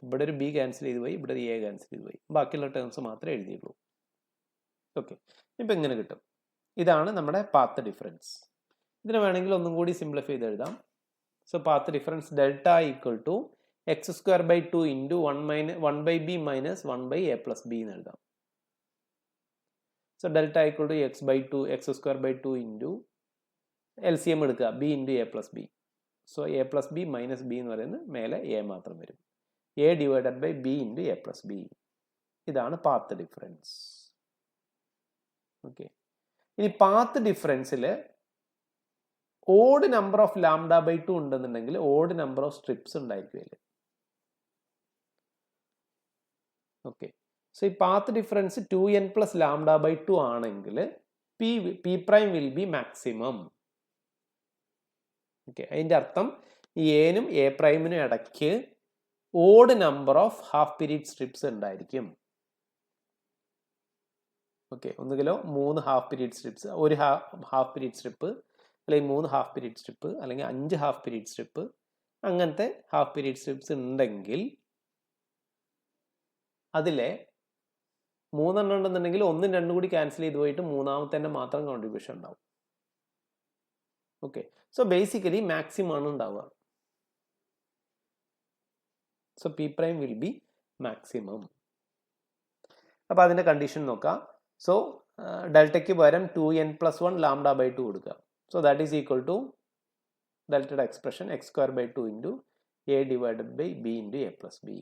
ഇവിടെ ഒരു ബി ക്യാൻസൽ ചെയ്ത് പോയി, ഇവിടെ ഒരു എ ക്യാൻസൽ ചെയ്ത് പോയി, ബാക്കിയുള്ള ടേംസ് മാത്രമേ എഴുതിയുള്ളൂ. ഓക്കെ, ഇപ്പം ഇങ്ങനെ കിട്ടും. ഇതാണ് നമ്മുടെ പാത്ത് ഡിഫറൻസ്. ഇതിന് വേണമെങ്കിൽ ഒന്നും കൂടി സിംപ്ലിഫൈ ചെയ്ത് എഴുതാം. So path difference delta equal to X square by 2 into 1 by B minus 1 by A plus B എന്ന് എഴുതാം. So delta equal to X by 2 X square by 2 into L C M എടുക്കുക, B into A plus B. So A plus B minus B എന്ന് പറയുന്നത് മേലെ A മാത്രം വരും. A divided by B into A plus B. ഇതാണ് path difference. Okay, ഇനി path ഡിഫറൻസിൽ odd number of lambda by 2 ഉണ്ടെന്നുണ്ടെങ്കിൽ ഓഡ് നമ്പർ ഓഫ് സ്ട്രിപ്സ് ഉണ്ടായിരിക്കും അതിൽ. ഓക്കെ, സോ ഈ path difference 2n plus lambda by 2 ആണെങ്കിൽ P prime will be maximum. Okay, അതിൻ്റെ അർത്ഥം ഈ എനും എ പ്രൈമിനും ഇടയ്ക്ക് odd number of half period strips ഉണ്ടായിരിക്കും. ഓക്കെ, ഒന്നുകിലോ 3 ഹാഫ് പീരീഡ് സ്ട്രിപ്സ്, ഒരു ഹാഫ് പീരീഡ് സ്ട്രിപ്പ്, അല്ലെങ്കിൽ 3 ഹാഫ് പീരീഡ് സ്ട്രിപ്പ്, അല്ലെങ്കിൽ 5 ഹാഫ് പീരീഡ് സ്ട്രിപ്പ്. അങ്ങനത്തെ ഹാഫ് പീരീഡ് സ്ട്രിപ്സ് ഉണ്ടെങ്കിൽ അതിലെ 3 എണ്ണം ഉണ്ടെന്നുണ്ടെങ്കിൽ 1ഉം 2ഉം കൂടി ക്യാൻസൽ ചെയ്ത് പോയിട്ട് മൂന്നാമത്തെ തന്നെ മാത്രം കോൺട്രിബ്യൂഷൻ ഉണ്ടാവും. ഓക്കെ, സോ ബേസിക്കലി മാക്സിമം ആണ് ഉണ്ടാവുക. So P prime will be maximum. അപ്പോൾ അതിൻ്റെ കണ്ടീഷൻ നോക്കാം. സോ ഡെൽറ്റയ്ക്ക് പകരം 2n പ്ലസ് 1 ലാംഡ ബൈ 2 കൊടുക്കുക. So that is equal to ഡെൽറ്റയുടെ expression X square by 2 into A divided by B into A plus B.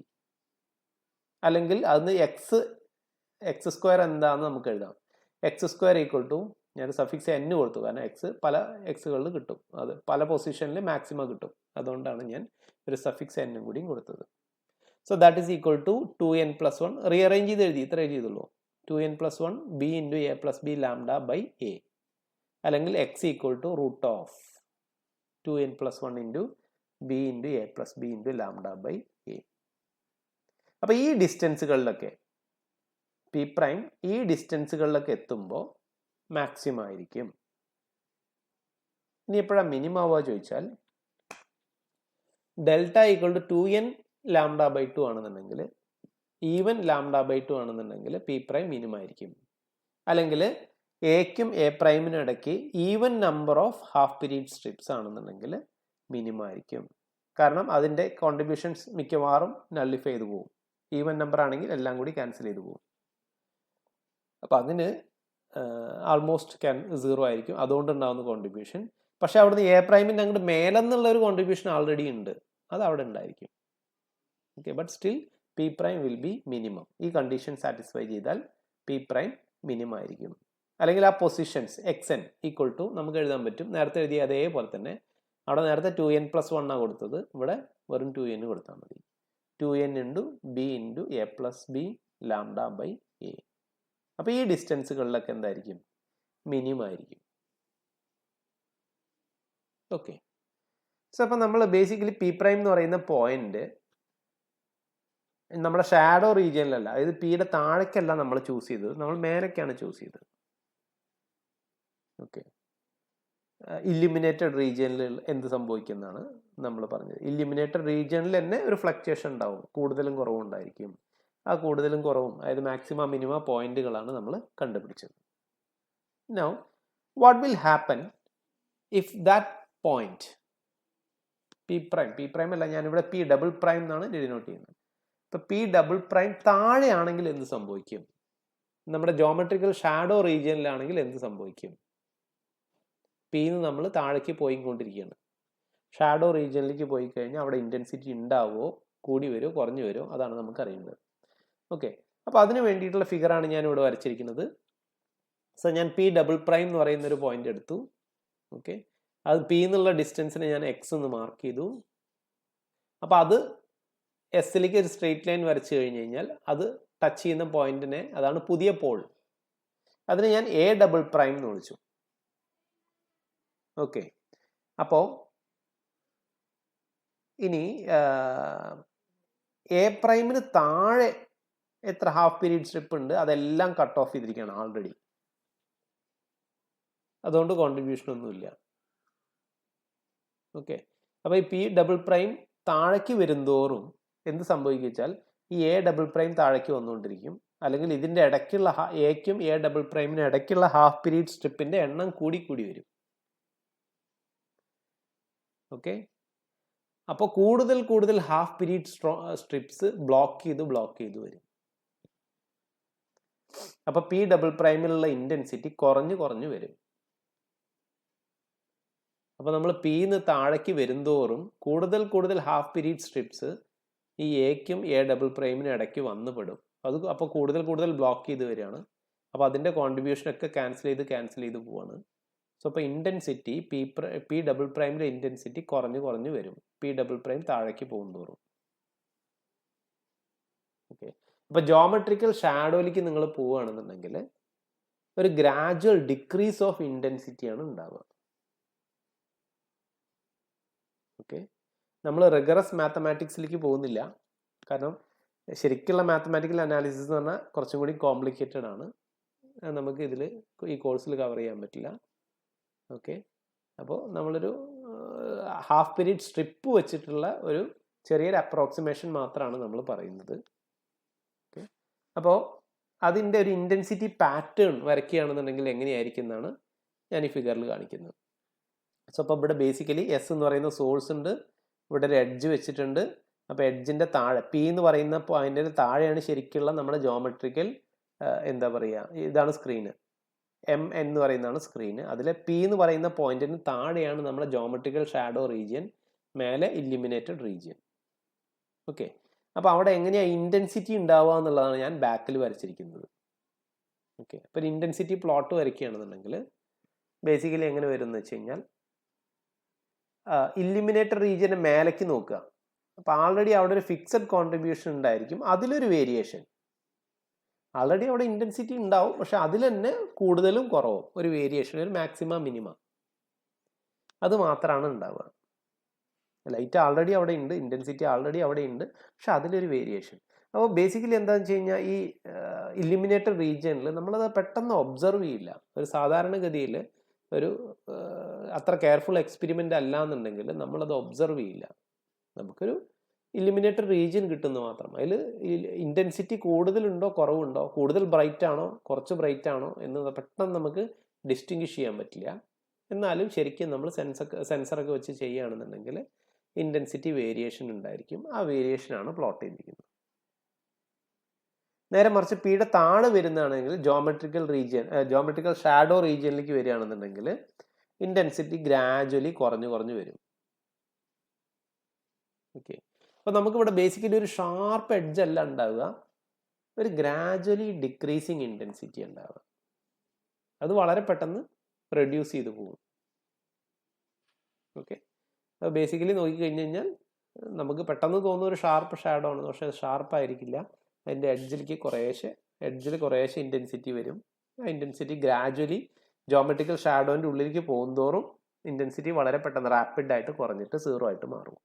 അല്ലെങ്കിൽ അത് എക്സ് സ്ക്വയർ എന്താണെന്ന് നമുക്ക് എഴുതാം. എക്സ് സ്ക്വയർ ഈക്വൽ ടു, ഞാൻ സഫിക്സ് n കൊടുത്തു, കാരണം എക്സ് പല എക്സുകളിൽ കിട്ടും, അത് പല പൊസിഷനിൽ മാക്സിമം കിട്ടും, അതുകൊണ്ടാണ് ഞാൻ ഒരു സഫിക്സ് n കൂടിയും കൊടുത്തത്. So that is equal to 2n plus 1 rearrange ചെയ്ത് എഴുതി, ഇത്ര എഴുതിയതുള്ളൂ. 2n plus 1 B into A plus B lambda by A, അല്ലെങ്കിൽ X equal to root of 2n plus 1 into B into A plus B into lambda by A. അപ്പോൾ ഈ ഡിസ്റ്റൻസുകളിലൊക്കെ P prime ഈ ഡിസ്റ്റൻസുകളിലൊക്കെ എത്തുമ്പോൾ maximum ആയിരിക്കും. ഇനി എപ്പോഴാണ് മിനിമം ആവുക ചോദിച്ചാൽ, delta equal to 2n lambda by 2 ആണെന്നുണ്ടെങ്കിൽ, ഈവൻ ലാംഡ ബൈ 2 ആണെന്നുണ്ടെങ്കിൽ പി പ്രൈം മിനിമം ആയിരിക്കും. അല്ലെങ്കിൽ എക്കും എ പ്രൈമിനും ഇടയ്ക്ക് even number of half period strips ആണെന്നുണ്ടെങ്കിൽ മിനിമം ആയിരിക്കും. കാരണം അതിൻ്റെ കോൺട്രിബ്യൂഷൻസ് മിക്കവാറും നള്ളിഫൈ ചെയ്ത് പോകും. ഈവൻ നമ്പർ ആണെങ്കിൽ എല്ലാം കൂടി ക്യാൻസൽ ചെയ്ത് പോകും. അപ്പോൾ അതിന് ആൾമോസ്റ്റ് 0 ആയിരിക്കും, അതുകൊണ്ടുണ്ടാകുന്ന കോൺട്രിബ്യൂഷൻ. പക്ഷെ അവിടുന്ന് എ പ്രൈമിൻ്റെ അങ്ങോട്ട് മേലെന്നുള്ള ഒരു കോൺട്രിബ്യൂഷൻ ആൾറെഡി ഉണ്ട്, അത് അവിടെ ഉണ്ടായിരിക്കും. Okay, but still P prime will B minimum. ഈ കണ്ടീഷൻ സാറ്റിസ്ഫൈ ചെയ്താൽ പി പ്രൈം മിനിമം ആയിരിക്കും. അല്ലെങ്കിൽ ആ പൊസിഷൻസ് xn ഈക്വൽ ടു നമുക്ക് എഴുതാൻ പറ്റും നേരത്തെ എഴുതിയ അതേപോലെ തന്നെ. അവിടെ നേരത്തെ 2n+1 കൊടുത്തത്, ഇവിടെ വെറും 2n കൊടുത്താൽ മതി. 2n into B into A plus B lambda by A. അപ്പോൾ ഈ ഡിസ്റ്റൻസുകളിലൊക്കെ എന്തായിരിക്കും? മിനിമം ആയിരിക്കും. ഓക്കെ. സോ അപ്പോൾ നമ്മൾ ബേസിക്കലി പി പ്രൈം എന്ന് പറയുന്ന പോയിന്റ് നമ്മുടെ ഷാഡോ റീജിയനിലല്ല, അതായത് പിയുടെ താഴേക്കല്ല നമ്മൾ ചൂസ് ചെയ്തത്, നമ്മൾ മേലേക്കാണ് ചൂസ് ചെയ്തത്. ഓക്കെ. ഇല്ലുമിനേറ്റഡ് റീജിയനിൽ എന്ത് സംഭവിക്കുന്നതാണ് നമ്മൾ പറഞ്ഞത്. ഇല്ലുമിനേറ്റഡ് റീജിയനിൽ തന്നെ ഒരു ഫ്ലക്ച്വേഷൻ ഉണ്ടാവും, കൂടുതലും കുറവും ഉണ്ടായിരിക്കും. ആ കൂടുതലും കുറവും, അതായത് മാക്സിമം മിനിമം പോയിന്റുകളാണ് നമ്മൾ കണ്ടുപിടിച്ചത്. Now what will happen if that point P prime അല്ല, ഞാനിവിടെ പി ഡബിൾ പ്രൈം എന്നാണ് ഡിനോട്ട് ചെയ്യുന്നത്. ഇപ്പം പി ഡബിൾ പ്രൈം താഴെയാണെങ്കിൽ എന്ത് സംഭവിക്കും? നമ്മുടെ ജോമെട്രിക്കൽ ഷാഡോ റീജിയനിലാണെങ്കിൽ എന്ത് സംഭവിക്കും? പിന്ന് നമ്മൾ താഴേക്ക് പോയിക്കൊണ്ടിരിക്കുകയാണ്. ഷാഡോ റീജിയനിലേക്ക് പോയി കഴിഞ്ഞാൽ അവിടെ ഇൻറ്റൻസിറ്റി ഉണ്ടാവുമോ, കൂടി വരുമോ, കുറഞ്ഞു വരുമോ, അതാണ് നമുക്ക് അറിയേണ്ടത്. ഓക്കെ. അപ്പോൾ അതിന് വേണ്ടിയിട്ടുള്ള ഫിഗറാണ് ഞാൻ ഇവിടെ വരച്ചിരിക്കുന്നത്. സോ ഞാൻ പി ഡബിൾ പ്രൈം എന്ന് പറയുന്ന ഒരു പോയിന്റ് എടുത്തു. ഓക്കെ. അത് പി എന്നുള്ള ഡിസ്റ്റൻസിനെ ഞാൻ എക്സ് എന്ന് മാർക്ക് ചെയ്തു. അപ്പോൾ അത് എസ്സിലേക്ക് ഒരു സ്ട്രെയിറ്റ് ലൈൻ വരച്ചു കഴിഞ്ഞ് കഴിഞ്ഞാൽ അത് ടച്ച് ചെയ്യുന്ന പോയിന്റിനെ, അതാണ് പുതിയ പോൾ, അതിനെ ഞാൻ എ ഡബിൾ പ്രൈം എന്ന് വിളിച്ചു. ഓക്കെ. അപ്പോൾ ഇനി എ പ്രൈമിന് താഴെ എത്ര ഹാഫ് പീരീഡ് സ്ട്രിപ്പ് ഉണ്ട്, അതെല്ലാം കട്ട് ഓഫ് ചെയ്തിരിക്കുകയാണ് ആൾറെഡി. അതുകൊണ്ട് കോൺട്രിബ്യൂഷൻ ഒന്നുമില്ല. ഓക്കെ. അപ്പോൾ ഈ പി ഡബിൾ പ്രൈം താഴേക്ക് വരുന്തോറും എന്ത് സംഭവിക്കുക വെച്ചാൽ ഈ എ ഡബിൾ പ്രൈം താഴേക്ക് വന്നുകൊണ്ടിരിക്കും, അല്ലെങ്കിൽ ഇതിൻ്റെ ഇടയ്ക്കുള്ള എക്കും എ ഡബിൾ പ്രൈമിന് ഇടയ്ക്കുള്ള ഹാഫ് പീരീഡ് സ്ട്രിപ്പിൻ്റെ എണ്ണം കൂടി കൂടി വരും. ഓക്കെ. അപ്പോൾ കൂടുതൽ കൂടുതൽ ഹാഫ് പീരീഡ് സ്ട്രിപ്സ് ബ്ലോക്ക് ചെയ്ത് വരും. അപ്പോൾ പി ഡബിൾ പ്രൈമിലുള്ള ഇൻറ്റൻസിറ്റി കുറഞ്ഞു വരും. അപ്പോൾ നമ്മൾ പിന്ന് താഴേക്ക് വരുന്തോറും കൂടുതൽ ഹാഫ് പീരീഡ് സ്ട്രിപ്സ് ഈ എക്കും എ ഡബിൾ പ്രൈമിനും ഇടയ്ക്ക് വന്നു പെടും. അത് അപ്പോൾ കൂടുതൽ ബ്ലോക്ക് ചെയ്ത് വരികയാണ്. അപ്പോൾ അതിൻ്റെ കോൺട്രിബ്യൂഷനൊക്കെ ക്യാൻസൽ ചെയ്ത് പോവാണ്. സോ അപ്പോൾ ഇൻറ്റൻസിറ്റി പി ഡബിൾ പ്രൈമിൻ്റെ ഇൻറ്റൻസിറ്റി കുറഞ്ഞു വരും, പി ഡബിൾ പ്രൈം താഴേക്ക് പോകുന്തോറും. ഓക്കെ. അപ്പോൾ ജോമെട്രിക്കൽ ഷാഡോയിലേക്ക് നിങ്ങൾ പോവുകയാണെന്നുണ്ടെങ്കിൽ ഒരു ഗ്രാജുവൽ ഡിക്രീസ് ഓഫ് ഇൻറ്റൻസിറ്റിയാണ് ഉണ്ടാവുക. ഓക്കെ. നമ്മൾ റിഗറസ് മാത്തമാറ്റിക്സിലേക്ക് പോകുന്നില്ല, കാരണം ശരിക്കുള്ള മാത്തമാറ്റിക്കൽ അനാലിസിസ് എന്ന് പറഞ്ഞാൽ കുറച്ചും കൂടി കോംപ്ലിക്കേറ്റഡ് ആണ്. നമുക്ക് ഇതിൽ ഈ കോഴ്സിൽ കവർ ചെയ്യാൻ പറ്റില്ല. ഓക്കെ. അപ്പോൾ നമ്മളൊരു ഹാഫ് പീരീഡ് സ്ട്രിപ്പ് വെച്ചിട്ടുള്ള ഒരു ചെറിയൊരു അപ്രോക്സിമേഷൻ മാത്രമാണ് നമ്മൾ പറയുന്നത്. ഓക്കെ. അപ്പോൾ അതിൻ്റെ ഒരു ഇൻറ്റൻസിറ്റി പാറ്റേൺ വരയ്ക്കുകയാണെന്നുണ്ടെങ്കിൽ എങ്ങനെയായിരിക്കും എന്നാണ് ഞാൻ ഈ ഫിഗറിൽ കാണിക്കുന്നത്. സോ അപ്പോൾ ഇവിടെ ബേസിക്കലി എസ് എന്ന് പറയുന്ന സോഴ്സ് ഉണ്ട്, ഇവിടെ ഒരു എഡ്ജ് വെച്ചിട്ടുണ്ട്. അപ്പോൾ എഡ്ജിൻ്റെ താഴെ പി എന്ന് പറയുന്ന പോയിന്റിന് താഴെയാണ് ശരിക്കുള്ള നമ്മുടെ ജോമെട്രിക്കൽ എന്താ പറയുക, ഇതാണ് സ്ക്രീന്, എം എന്ന് പറയുന്നതാണ് സ്ക്രീന്. അതിൽ പി എന്ന് പറയുന്ന പോയിന്റിന് താഴെയാണ് നമ്മുടെ ജോമെട്രിക്കൽ ഷാഡോ റീജിയൻ, മേലെ ഇല്ലുമിനേറ്റഡ് റീജിയൻ. ഓക്കെ. അപ്പോൾ അവിടെ എങ്ങനെയാണ് ഇൻറ്റൻസിറ്റി ഉണ്ടാവുക എന്നുള്ളതാണ് ഞാൻ ബാക്കിൽ വരച്ചിരിക്കുന്നത്. ഓക്കെ. അപ്പോൾ ഇൻറ്റൻസിറ്റി പ്ലോട്ട് വരയ്ക്കുകയാണെന്നുണ്ടെങ്കിൽ ബേസിക്കലി എങ്ങനെ വരും എന്ന് വെച്ച് കഴിഞ്ഞാൽ ഇല്ലുമിനേറ്റഡ് റീജിയൻ്റെ മേലേക്ക് നോക്കുക. അപ്പോൾ ആൾറെഡി അവിടെ ഒരു ഫിക്സഡ് കോൺട്രിബ്യൂഷൻ ഉണ്ടായിരിക്കും, അതിലൊരു വേരിയേഷൻ. ആൾറെഡി അവിടെ ഇൻറ്റൻസിറ്റി ഉണ്ടാവും, പക്ഷെ അതിൽ തന്നെ കൂടുതലും കുറവും ഒരു വേരിയേഷൻ, ഒരു മാക്സിമം മിനിമം, അത് മാത്രമാണ് ഉണ്ടാവുക. ലൈറ്റ് ആൾറെഡി അവിടെ ഉണ്ട്, ഇൻറ്റൻസിറ്റി ആൾറെഡി അവിടെ ഉണ്ട്, പക്ഷെ അതിലൊരു വേരിയേഷൻ. അപ്പോൾ ബേസിക്കലി എന്താണെന്ന് വെച്ച് കഴിഞ്ഞാൽ ഈ ഇല്ലുമിനേറ്റഡ് റീജിയനിൽ നമ്മളത് പെട്ടെന്ന് ഒബ്സർവ് ചെയ്യില്ല. ഒരു സാധാരണഗതിയിൽ ഒരു അത്ര കെയർഫുൾ എക്സ്പെരിമെൻ്റ് അല്ല എന്നുണ്ടെങ്കിൽ നമ്മളത് ഒബ്സർവ് ചെയ്യില്ല. നമുക്കൊരു ഇല്ലുമിനേറ്റഡ് റീജിയൻ കിട്ടുന്നു മാത്രം. അതിൽ ഇൻറ്റൻസിറ്റി കൂടുതലുണ്ടോ കുറവുണ്ടോ, കൂടുതൽ ബ്രൈറ്റ് ആണോ കുറച്ച് ബ്രൈറ്റ് ആണോ എന്ന് പെട്ടെന്ന് നമുക്ക് ഡിസ്റ്റിങ്വിഷ് ചെയ്യാൻ പറ്റില്ല. എന്നാലും ശരിക്കും നമ്മൾ സെൻസറൊക്കെ വെച്ച് ചെയ്യുകയാണെന്നുണ്ടെങ്കിൽ ഇൻറ്റൻസിറ്റി വേരിയേഷൻ ഉണ്ടായിരിക്കും. ആ വേരിയേഷനാണ് പ്ലോട്ട് ചെയ്തിരിക്കുന്നത്. നേരെ മറിച്ച് പിയുടെ താഴെ വരുന്നതാണെങ്കിൽ ജോമെട്രിക്കൽ ഷാഡോ റീജിയനിലേക്ക് വരികയാണെന്നുണ്ടെങ്കിൽ ഇൻറ്റൻസിറ്റി ഗ്രാജുവലി കുറഞ്ഞു വരും. ഓക്കെ. അപ്പോൾ നമുക്കിവിടെ ബേസിക്കലി ഒരു ഷാർപ്പ് എഡ്ജ് അല്ല ഉണ്ടാവുക, ഒരു ഗ്രാജുവലി ഡിക്രീസിങ് ഇൻറ്റൻസിറ്റി ഉണ്ടാവുക. അത് വളരെ പെട്ടെന്ന് റെഡ്യൂസ് ചെയ്ത് പോകും. ഓക്കെ, ബേസിക്കലി നോക്കിക്കഴിഞ്ഞ് കഴിഞ്ഞാൽ നമുക്ക് പെട്ടെന്ന് തോന്നുന്ന ഒരു ഷാർപ്പ് ഷാഡോ ആണ്, പക്ഷെ അത് ഷാർപ്പായിരിക്കില്ല. അതിൻ്റെ എഡ്ജിൽ കുറേശ്ശെ ഇൻറ്റൻസിറ്റി വരും. ആ ഇൻറ്റൻസിറ്റി ഗ്രാജുവലി ജോമെട്രിക്കൽ ഷാഡോൻ്റെ ഉള്ളിലേക്ക് പോകുന്തോറും ഇൻറ്റൻസിറ്റി വളരെ പെട്ടെന്ന് റാപ്പിഡായിട്ട് കുറഞ്ഞിട്ട് 0 ആയിട്ട് മാറും.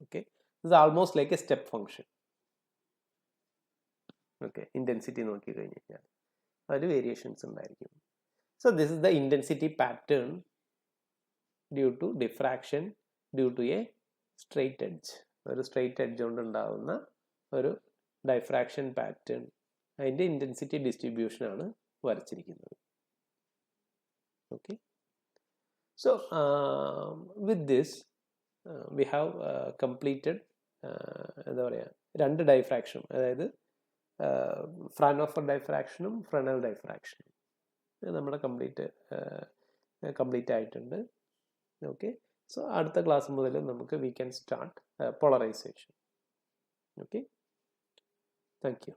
ഓക്കെ, ഇത് almost like a step function. Okay, intensity നോക്കി കഴിഞ്ഞ് കഴിഞ്ഞാൽ അതിൽ വേരിയേഷൻസ് ഉണ്ടായിരിക്കും. So this is the intensity pattern due to diffraction due to a straight edge. ഒരു സ്ട്രെയിറ്റ് എഡ്ജ് കൊണ്ട് ഉണ്ടാകുന്ന ഒരു ഡൈഫ്രാക്ഷൻ പാറ്റേൺ, അതിൻ്റെ ഇൻറ്റൻസിറ്റി ഡിസ്ട്രിബ്യൂഷനാണ് വരച്ചിരിക്കുന്നത്. Okay, so with this we have completed എന്താ പറയുക, 2 ഡൈഫ്രാക്ഷൻ, അതായത് ഫ്രാൻഹോഫർ ഡൈഫ്രാക്ഷനും ഫ്രെനൽ ഡൈഫ്രാക്ഷനും നമ്മുടെ കംപ്ലീറ്റ് ആയിട്ടുണ്ട്. ഓക്കെ, സോ അടുത്ത ക്ലാസ് മുതൽ നമുക്ക് we can start polarisation. Okay, thank you.